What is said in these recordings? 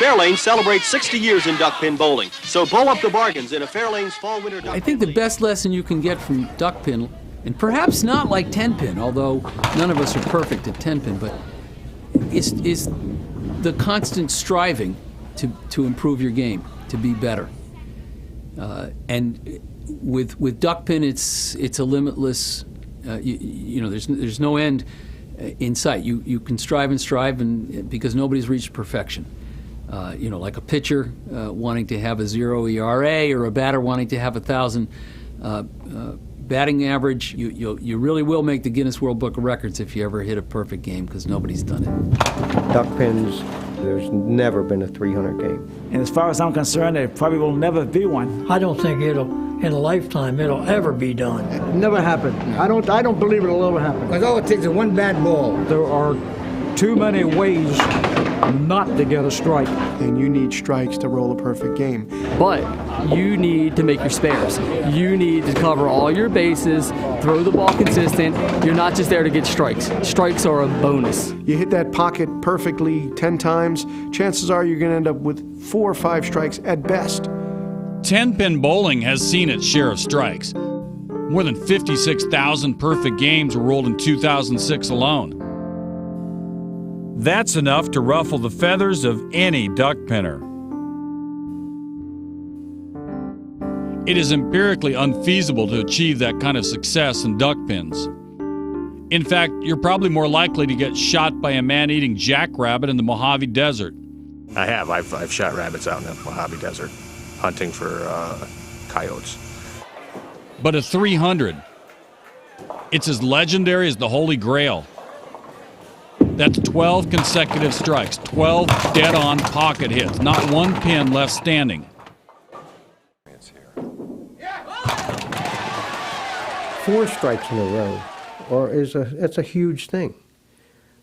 Fairlane celebrates 60 years in duckpin bowling, so bowl up the bargains in a Fairlane's fall-winter duckpin. I think the best lesson you can get from duckpin, and perhaps not like 10-pin, although none of us are perfect at 10-pin, but is the constant striving to improve your game, to be better. And with duckpin, it's a limitless. There's no end in sight. You can strive and strive, and because nobody's reached perfection. Like a pitcher wanting to have a 0 ERA or a batter wanting to have 1,000 batting average, you really will make the Guinness World Book of Records if you ever hit a perfect game, because nobody's done it. Duckpins, there's never been a 300 game. And as far as I'm concerned, there probably will never be one. I don't think in a lifetime it'll ever be done. Never happened. I don't believe it'll ever happen. Because all it takes is one bad ball. There are too many ways not to get a strike. And you need strikes to roll a perfect game. But you need to make your spares. You need to cover all your bases, throw the ball consistent. You're not just there to get strikes. Strikes are a bonus. You hit that pocket perfectly 10 times, chances are you're going to end up with 4 or 5 strikes at best. 10-pin bowling has seen its share of strikes. More than 56,000 perfect games were rolled in 2006 alone. That's enough to ruffle the feathers of any duckpinner. It is empirically unfeasible to achieve that kind of success in duckpins. In fact, you're probably more likely to get shot by a man-eating jackrabbit in the Mojave Desert. I have. I've shot rabbits out in the Mojave Desert, hunting for coyotes. But a 300, it's as legendary as the Holy Grail. That's 12 consecutive strikes, 12 dead-on pocket hits, not one pin left standing. 4 strikes in a row, it's a huge thing.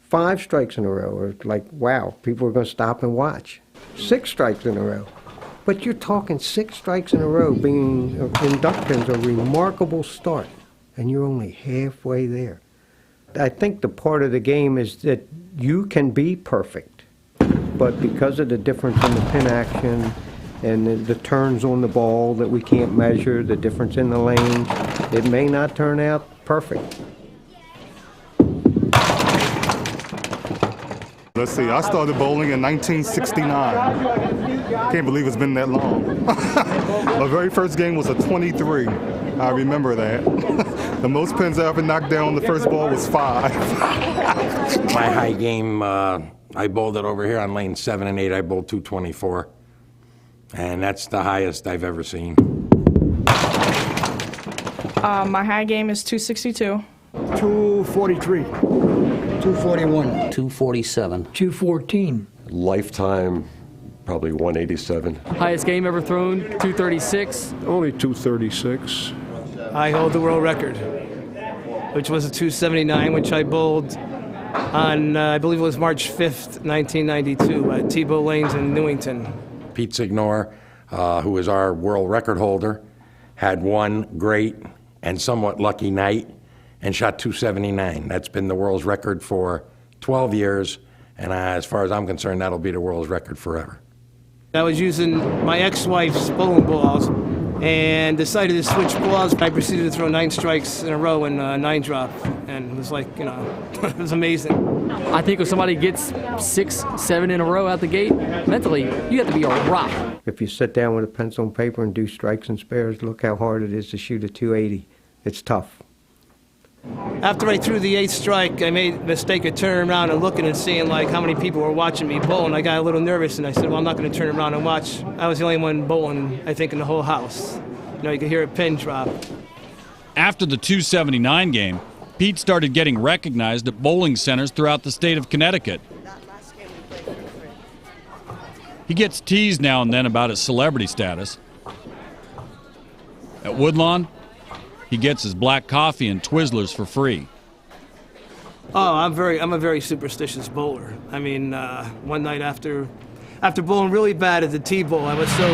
5 strikes in a row, or like, wow, people are going to stop and watch. 6 strikes in a row. But you're talking 6 strikes in a row being, in duckpins, a remarkable start, and you're only halfway there. I think the part of the game is that you can be perfect, but because of the difference in the pin action and the turns on the ball that we can't measure, the difference in the lane, it may not turn out perfect. Let's see, I started bowling in 1969. Can't believe it's been that long. My very first game was a 23. I remember that. The most pins I ever knocked down on the first ball was 5. My high game, I bowled it over here on lane 7 and 8. I bowled 224. And that's the highest I've ever seen. My high game is 262. 243. 241. 247. 214. Lifetime, probably 187. Highest game ever thrown, 236. Only 236. I hold the world record, which was a 279, which I bowled on, I believe it was March 5th, 1992, at Tebow Lanes in Newington. Pete Signor, who is our world record holder, had one great and somewhat lucky night and shot 279. That's been the world's record for 12 years, and as far as I'm concerned, that'll be the world's record forever. I was using my ex-wife's bowling balls and decided to switch balls. I proceeded to throw 9 strikes in a row and 9 drop, and it was like, it was amazing. I think if somebody gets 6, 7 in a row out the gate, mentally, you have to be a rock. If you sit down with a pencil and paper and do strikes and spares, look how hard it is to shoot a 280. It's tough. After I threw the 8th strike, I made the mistake of turning around and looking and seeing like how many people were watching me bowl, and I got a little nervous, and I said, well, I'm not going to turn around and watch. I was the only one bowling, I think, in the whole house. You could hear a pin drop. After the 279 game, Pete started getting recognized at bowling centers throughout the state of Connecticut. He gets teased now and then about his celebrity status. At Woodlawn, he gets his black coffee and Twizzlers for free. Oh, I'm a very superstitious bowler. I mean, one night after bowling really bad at the T-Bowl, I was so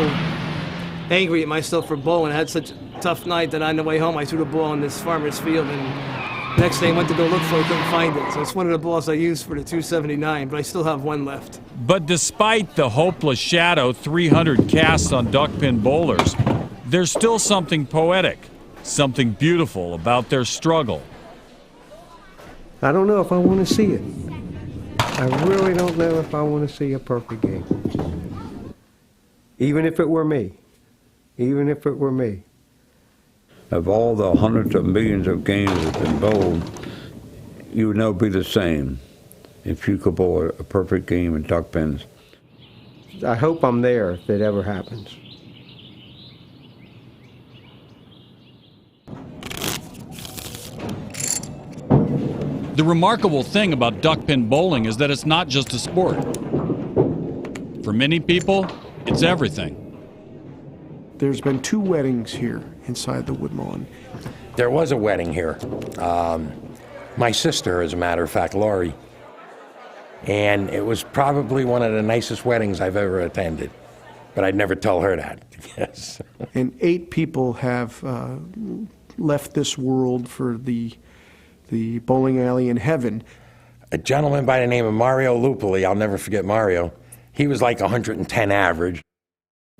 angry at myself for bowling. I had such a tough night that on the way home I threw the ball in this farmer's field, and the next day I went to go look for it, couldn't find it. So it's one of the balls I used for the 279, but I still have one left. But despite the hopeless shadow 300 casts on duckpin bowlers, there's still something poetic, something beautiful about their struggle. I don't know if I want to see it. I really don't know if I want to see a perfect game. Even if it were me. Even if it were me. Of all the hundreds of millions of games that have been bowled, you would never be the same if you could bowl a perfect game in duck pins. I hope I'm there if it ever happens. The remarkable thing about duckpin bowling is that it's not just a sport. For many people, it's everything. There's been 2 weddings here inside the Woodlawn. There was a wedding here. My sister, as a matter of fact, Laurie. And it was probably one of the nicest weddings I've ever attended. But I'd never tell her that. Yes. And 8 people have left this world for the bowling alley in heaven. A gentleman by the name of Mario Lupoli, I'll never forget Mario. He was like 110 average.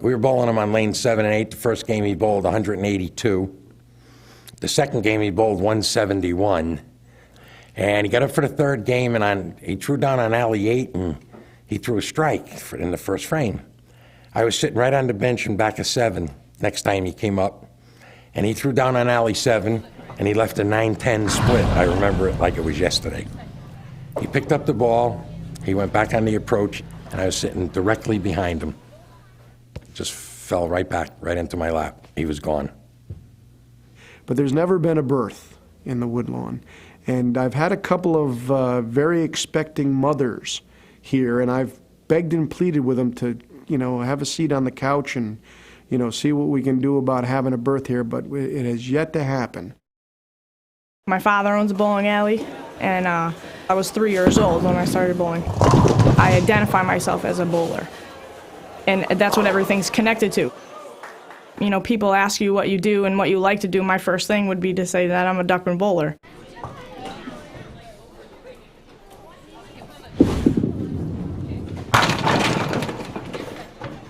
We were bowling him on lane 7 and 8. The first game he bowled 182. The second game he bowled 171. And he got up for the third game, and he threw down on alley 8, and he threw a strike in the first frame. I was sitting right on the bench in back of 7 next time he came up, and he threw down on alley 7, and he left a 9-10 split. I remember it like it was yesterday. He picked up the ball, he went back on the approach, and I was sitting directly behind him. Just fell right back, right into my lap. He was gone. But there's never been a birth in the Woodlawn. And I've had a couple of very expecting mothers here, and I've begged and pleaded with them to, have a seat on the couch and, see what we can do about having a birth here, but it has yet to happen. My father owns a bowling alley, and I was 3 years old when I started bowling. I identify myself as a bowler, and that's what everything's connected to. People ask you what you do and what you like to do. My first thing would be to say that I'm a duckpin bowler.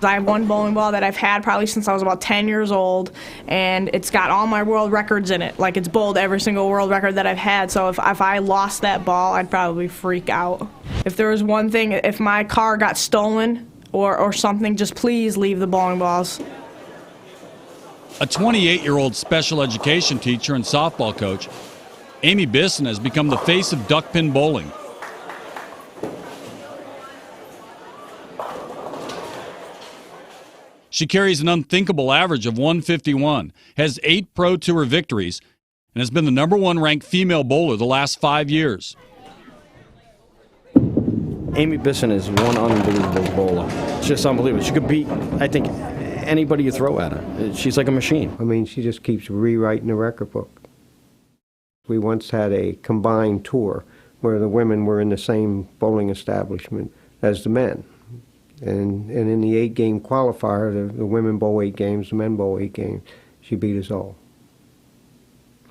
I have one bowling ball that I've had probably since I was about 10 years old, and it's got all my world records in it. Like, it's bowled every single world record that I've had, so if I lost that ball, I'd probably freak out. If there was one thing, if my car got stolen or something, just please leave the bowling balls. A 28-year-old special education teacher and softball coach, Amy Bisson has become the face of duckpin bowling. She carries an unthinkable average of 151, has 8 Pro Tour victories, and has been the #1 ranked female bowler the last 5 years. Amy Bisson is one unbelievable bowler. It's just unbelievable. She could beat, I think, anybody you throw at her. She's like a machine. I mean, she just keeps rewriting the record book. We once had a combined tour where the women were in the same bowling establishment as the men. And in the 8-game qualifier, the women bowl 8 games, the men bowl 8 games. She beat us all.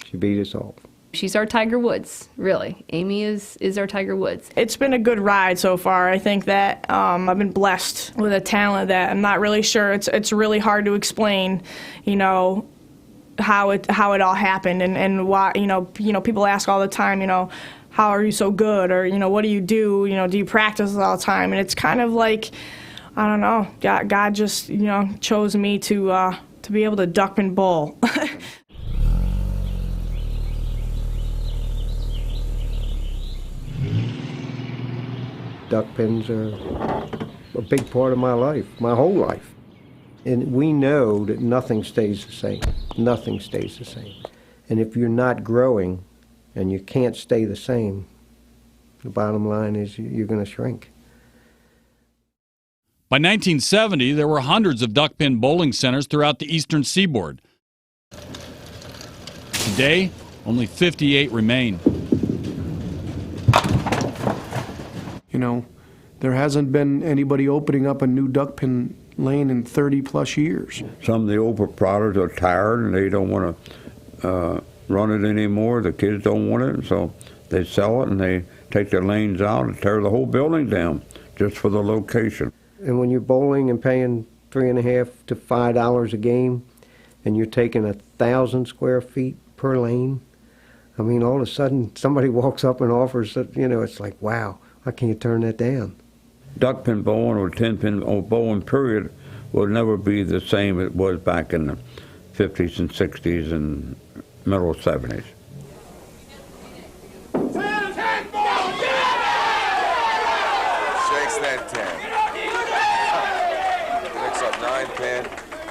She beat us all. She's our Tiger Woods, really. Amy is our Tiger Woods. It's been a good ride so far. I think that I've been blessed with a talent that I'm not really sure. It's really hard to explain, how it all happened and why. People ask all the time, how are you so good, or what do you do? Do you practice all the time? And it's kind of like, I don't know. God just chose me to be able to duckpin bowl. Duck pins are a big part of my life, my whole life. And we know that nothing stays the same. Nothing stays the same. And if you're not growing and you can't stay the same, the bottom line is you're going to shrink. By 1970, there were hundreds of duckpin bowling centers throughout the eastern seaboard. Today, only 58 remain. There hasn't been anybody opening up a new duckpin lane in 30-plus years. Some of the old proprietors are tired and they don't want to run it anymore. The kids don't want it, so they sell it and they take their lanes out and tear the whole building down just for the location. And when you're bowling and paying $3.50 to $5 a game, and you're taking 1,000 square feet per lane, I mean, all of a sudden somebody walks up and offers, it's like, wow, how can you turn that down? Duckpin bowling or 10-pin bowling period will never be the same it was back in the 50s and 60s and middle 70s. Shakes that 10. Picks up 9-pin.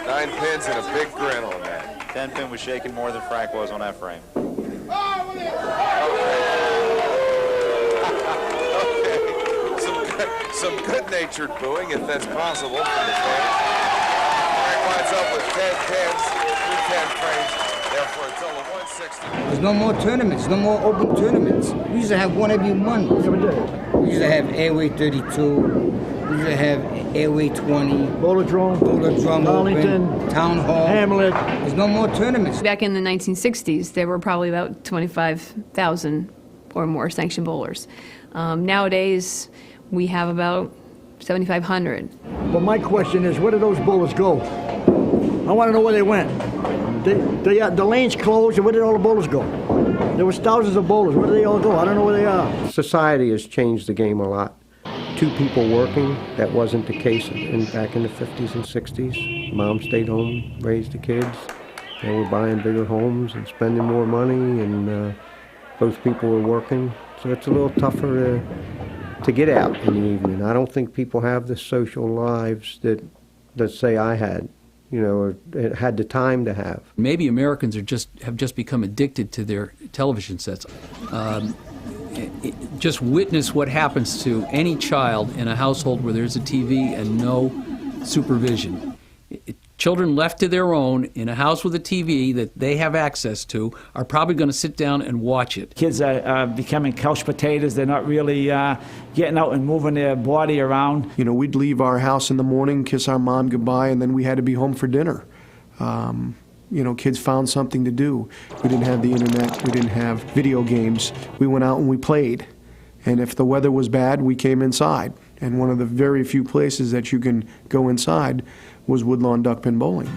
9 pins and a big grin on that. 10-pin was shaking more than Frank was on that frame. Some good-natured booing, if that's possible, from the fans. Frank winds up with 10 pins, 10 frames, therefore a total of 160. There's no more tournaments, no more open tournaments. We used to have one every month. We used to have Airway 32. We used to have Airway 20. Bowler Drum Darlington, Open, Town Hall. Hamlet. There's no more tournaments. Back in the 1960s, there were probably about 25,000 or more sanctioned bowlers. Nowadays, we have about 7,500. But my question is, where did those bowlers go? I want to know where they went. The lanes closed, and where did all the bowlers go? There was thousands of bowlers. Where did they all go? I don't know where they are. Society has changed the game a lot. 2 people working, that wasn't the case back in the 50s and 60s. Mom stayed home, raised the kids. They were buying bigger homes and spending more money, and both people were working. So it's a little tougher to get out in the evening. I don't think people have the social lives that say I had, or had the time to have. Maybe Americans have just become addicted to their television sets. Just witness what happens to any child in a household where there's a TV and no supervision. Children left to their own in a house with a TV that they have access to are probably going to sit down and watch it. Kids are becoming couch potatoes. They're not really getting out and moving their body around. We'd leave our house in the morning, kiss our mom goodbye, and then we had to be home for dinner. Kids found something to do. We didn't have the internet. We didn't have video games. We went out and we played. And if the weather was bad, we came inside. And one of the very few places that you can go inside was Woodlawn Duckpin Bowling.